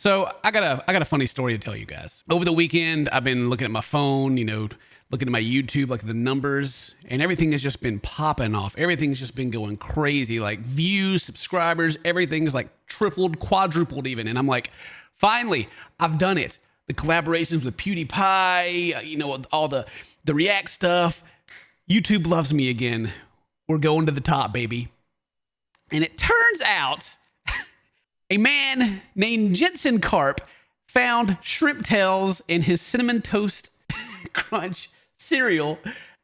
So I got a funny story to tell you guys. Over the weekend, I've been looking at my phone, looking at my YouTube, like the numbers, and everything has just been popping off. Everything's just been going crazy, like views, subscribers, everything's like tripled, quadrupled even. And I'm like, finally, I've done it. The collaborations with PewDiePie, all the React stuff. YouTube loves me again. We're going to the top, baby. And it turns out a man named Jensen Karp found shrimp tails in his Cinnamon Toast Crunch cereal,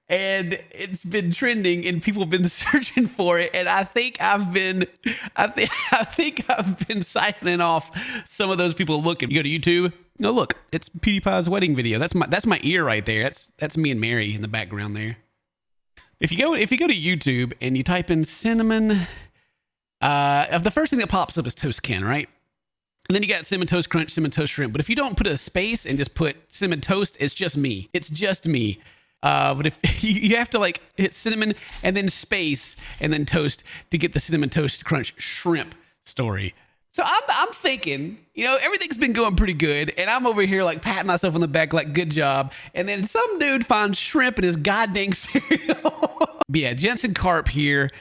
and it's been trending and people have been searching for it. And I think I've been siphoning off some of those people looking. You go to YouTube, no, look, it's PewDiePie's wedding video. That's my ear right there. That's me and Mary in the background there. If you go to YouTube and you type in cinnamon, the first thing that pops up is ToastKen, right? And then you got Cinnamon Toast Crunch, Cinnamon Toast Shrimp. But if you don't put a space and just put Cinnamon Toast, it's just me. It's just me. But if you have to like hit cinnamon and then space and then toast to get the Cinnamon Toast Crunch Shrimp story. So I'm thinking, everything's been going pretty good, and I'm over here like patting myself on the back like, good job. And then some dude finds shrimp in his goddamn cereal. Yeah, Jensen Karp here.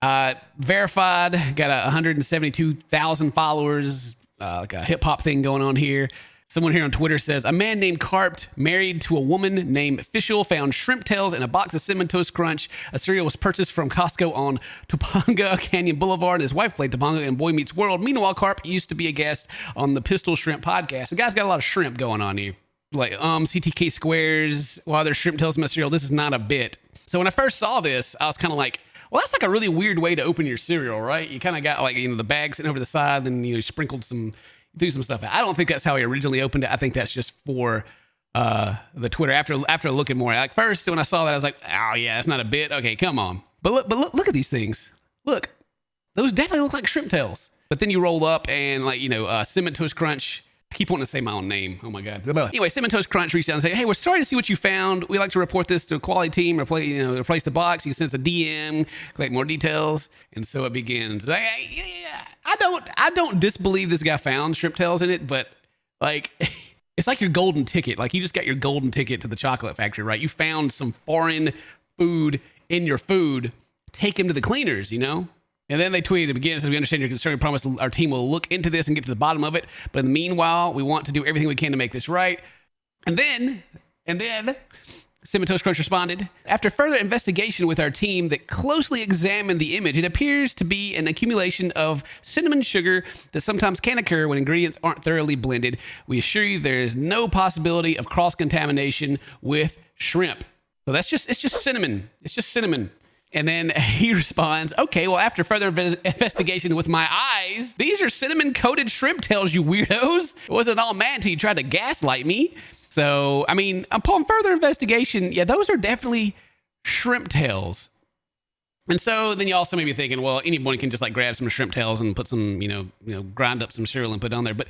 Verified, got 172,000 followers, like a hip hop thing going on here. Someone here on Twitter says, a man named Karp, married to a woman named Fischel, found shrimp tails in a box of Cinnamon Toast Crunch. A cereal was purchased from Costco on Topanga Canyon Boulevard, and his wife played Topanga in Boy Meets World. Meanwhile, Karp used to be a guest on the Pistol Shrimp podcast. The guy's got a lot of shrimp going on here. Like, CTK squares, while there's shrimp tails in my cereal. This is not a bit. So when I first saw this, I was kind of like, well, that's like a really weird way to open your cereal, right? You kind of got like, the bag sitting over the side, then, you sprinkled threw some stuff out. I don't think that's how he originally opened it. I think that's just for the Twitter. After looking more, like first when I saw that, I was like, oh yeah, that's not a bit. Okay, come on. But look at these things. Look, those definitely look like shrimp tails. But then you roll up and like, Cinnamon Toast Crunch. I keep wanting to say my own name. Oh my God. Anyway, Cinnamon Toast Crunch reached out and said, hey, we're sorry to see what you found. We'd like to report this to a quality team, replace the box. You can send us a DM, collect more details. And so it begins. I don't disbelieve this guy found shrimp tails in it, but like, it's like your golden ticket. Like you just got your golden ticket to the chocolate factory, right? You found some foreign food in your food. Take him to the cleaners, And then they tweeted again, says, we understand your concern. We promise our team will look into this and get to the bottom of it. But in the meanwhile, we want to do everything we can to make this right. And then Cinnamon Toast Crunch responded, after further investigation with our team that closely examined the image, it appears to be an accumulation of cinnamon sugar that sometimes can occur when ingredients aren't thoroughly blended. We assure you there is no possibility of cross-contamination with shrimp. So it's just cinnamon. It's just cinnamon. And then he responds, okay, well, after further investigation with my eyes, these are cinnamon-coated shrimp tails, you weirdos. It wasn't all mad until you tried to gaslight me. So, upon further investigation, yeah, those are definitely shrimp tails. And so then you also may be thinking, well, anyone can just like grab some shrimp tails and put some, grind up some cereal and put it on there. But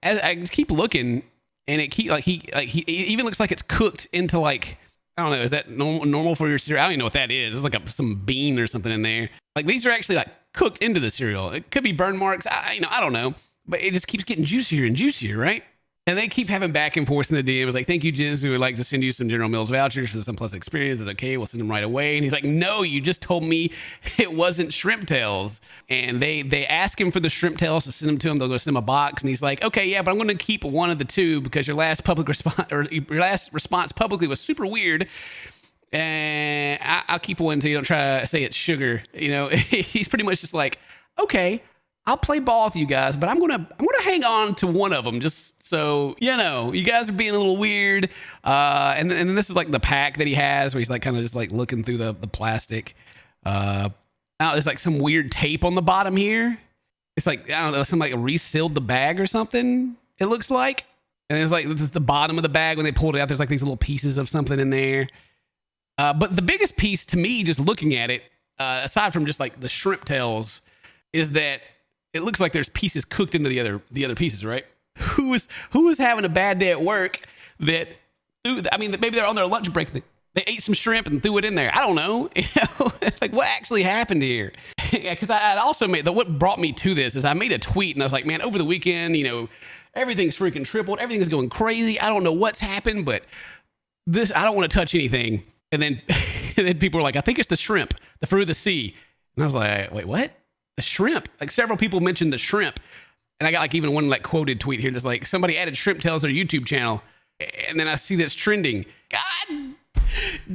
as I just keep looking, and it he even looks like it's cooked into like, I don't know, is that normal for your cereal? I don't even know what that is. It's like some bean or something in there. Like these are actually like cooked into the cereal. It could be burn marks. I don't know. But it just keeps getting juicier and juicier, right? And they keep having back and forth in the DM. It was like, thank you, Jens. We would like to send you some General Mills vouchers for the Sun Plus experience. It's okay. We'll send them right away. And he's like, no, you just told me it wasn't shrimp tails. And they ask him for the shrimp tails to send them to him. They'll go send him a box. And he's like, okay, yeah, but I'm going to keep one of the two because your last response publicly was super weird. And I'll keep one until you don't try to say it's sugar. He's pretty much just like, okay, I'll play ball with you guys, but I'm gonna hang on to one of them just so you guys are being a little weird. And then this is like the pack that he has where he's like kind of just like looking through the plastic. There's like some weird tape on the bottom here. It's like, I don't know, something like resealed the bag or something. It looks like, and there's like the bottom of the bag when they pulled it out. There's like these little pieces of something in there. But the biggest piece to me, just looking at it, aside from just like the shrimp tails, is that it looks like there's pieces cooked into the other pieces, right? Who was having a bad day at work that maybe they're on their lunch break. They ate some shrimp and threw it in there. I don't know. Like what actually happened here? because I also what brought me to this is I made a tweet and I was like, man, over the weekend, everything's freaking tripled. Everything is going crazy. I don't know what's happened, but I don't want to touch anything. And then, and then people were like, I think it's the shrimp, the fruit of the sea. And I was like, wait, what? The shrimp? Like several people mentioned the shrimp. And I got like even one like quoted tweet here that's like, somebody added shrimp tails to their YouTube channel. And then I see that's trending. God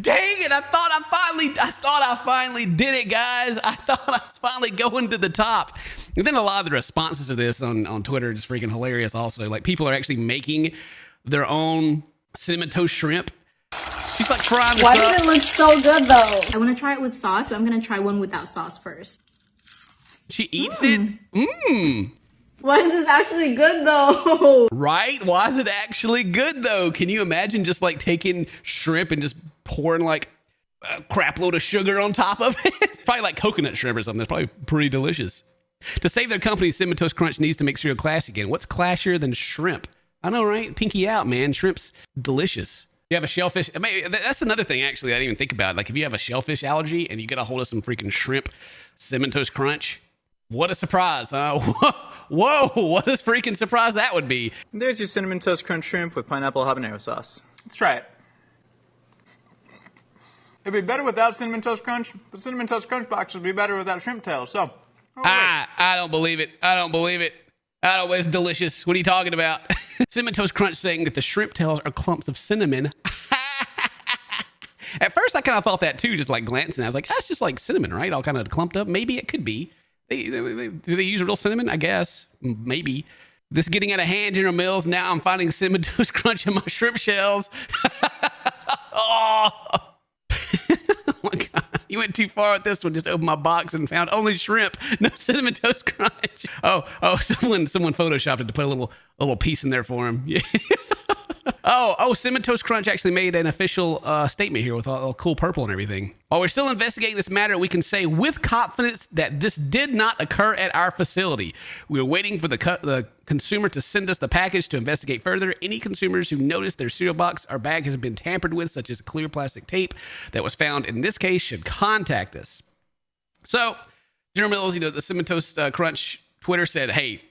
dang it. I thought I finally did it, guys. I thought I was finally going to the top. And then a lot of the responses to this on Twitter are just freaking hilarious also. Like people are actually making their own cinnamon toast shrimp. She's like trying this Why up. did it look so good though? I want to try it with sauce, but I'm going to try one without sauce first. She eats it. Why is this actually good though? Right? Why is it actually good though? Can you imagine just like taking shrimp and just pouring like a crap load of sugar on top of it? Probably like coconut shrimp or something. That's probably pretty delicious. To save their company, Cinnamon Toast Crunch needs to make cereal classy again. What's classier than shrimp? I know, right? Pinky out, man. Shrimp's delicious. You have a shellfish. I mean, that's another thing, actually, I didn't even think about. Like, if you have a shellfish allergy and you get a hold of some freaking shrimp Cinnamon Toast Crunch, what a surprise, huh? Whoa, what a freaking surprise that would be. There's your Cinnamon Toast Crunch shrimp with pineapple habanero sauce. Let's try it. It'd be better without Cinnamon Toast Crunch, but Cinnamon Toast Crunch box would be better without shrimp tails, so. I don't believe it. It's delicious. What are you talking about? Cinnamon Toast Crunch saying that the shrimp tails are clumps of cinnamon. At first, I kind of thought that too, just like glancing. I was like, that's just like cinnamon, right? All kind of clumped up. Maybe it could be. Do they use real cinnamon? I guess. Maybe. This getting out of hand, General Mills. Now I'm finding Cinnamon Toast Crunch in my shrimp shells. Oh. Oh my God. You went too far with this one. Just opened my box and found only shrimp, no Cinnamon Toast Crunch. Oh, someone photoshopped it to put a little piece in there for him. Yeah. Cinnamon Toast Crunch actually made an official statement here with all cool purple and everything. While we're still investigating this matter, we can say with confidence that this did not occur at our facility. We are waiting for the consumer to send us the package to investigate further. Any consumers who notice their cereal box or bag has been tampered with, such as clear plastic tape that was found in this case, should contact us. So, General Mills, the Cinnamon Toast Crunch Twitter said, hey,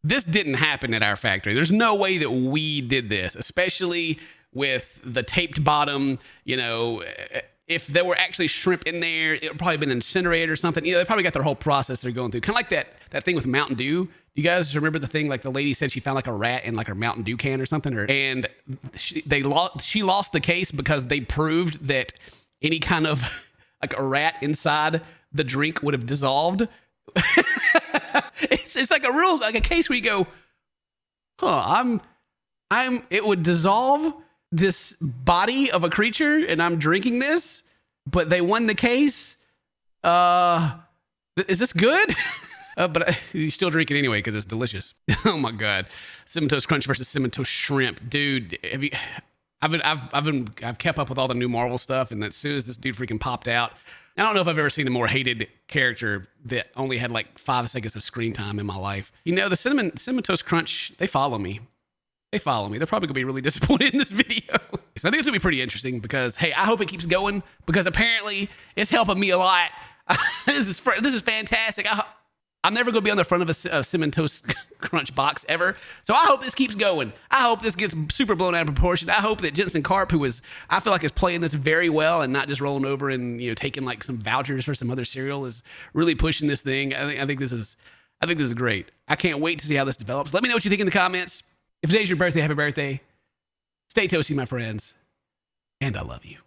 this didn't happen at our factory. There's no way that we did this, especially with the taped bottom. If there were actually shrimp in there, it would probably been incinerated or something. They probably got their whole process they're going through. Kind of like that thing with Mountain Dew. You guys remember the thing, like the lady said she found like a rat in like her Mountain Dew can or something? And she lost the case because they proved that any kind of like a rat inside the drink would have dissolved. It's like a case where you go, it would dissolve this body of a creature and I'm drinking this, but they won the case. Is this good? But you still drink it anyway because it's delicious. Oh my God. Cinnamon Toast Crunch versus Cinnamon Toast Shrimp. Dude, I've kept up with all the new Marvel stuff, and as soon as this dude freaking popped out, I don't know if I've ever seen a more hated character that only had like 5 seconds of screen time in my life. The Cinnamon Toast Crunch, they follow me. They're probably going to be really disappointed in this video. So I think it's going to be pretty interesting because, hey, I hope it keeps going because apparently it's helping me a lot. This is fantastic. I'm never going to be on the front of a Cinnamon Toast Crunch box ever. So I hope this keeps going. I hope this gets super blown out of proportion. I hope that Jensen Karp, I feel like is playing this very well and not just rolling over and taking like some vouchers for some other cereal, is really pushing this thing. I think this is great. I can't wait to see how this develops. Let me know what you think in the comments. If today's your birthday, happy birthday. Stay toasty, my friends. And I love you.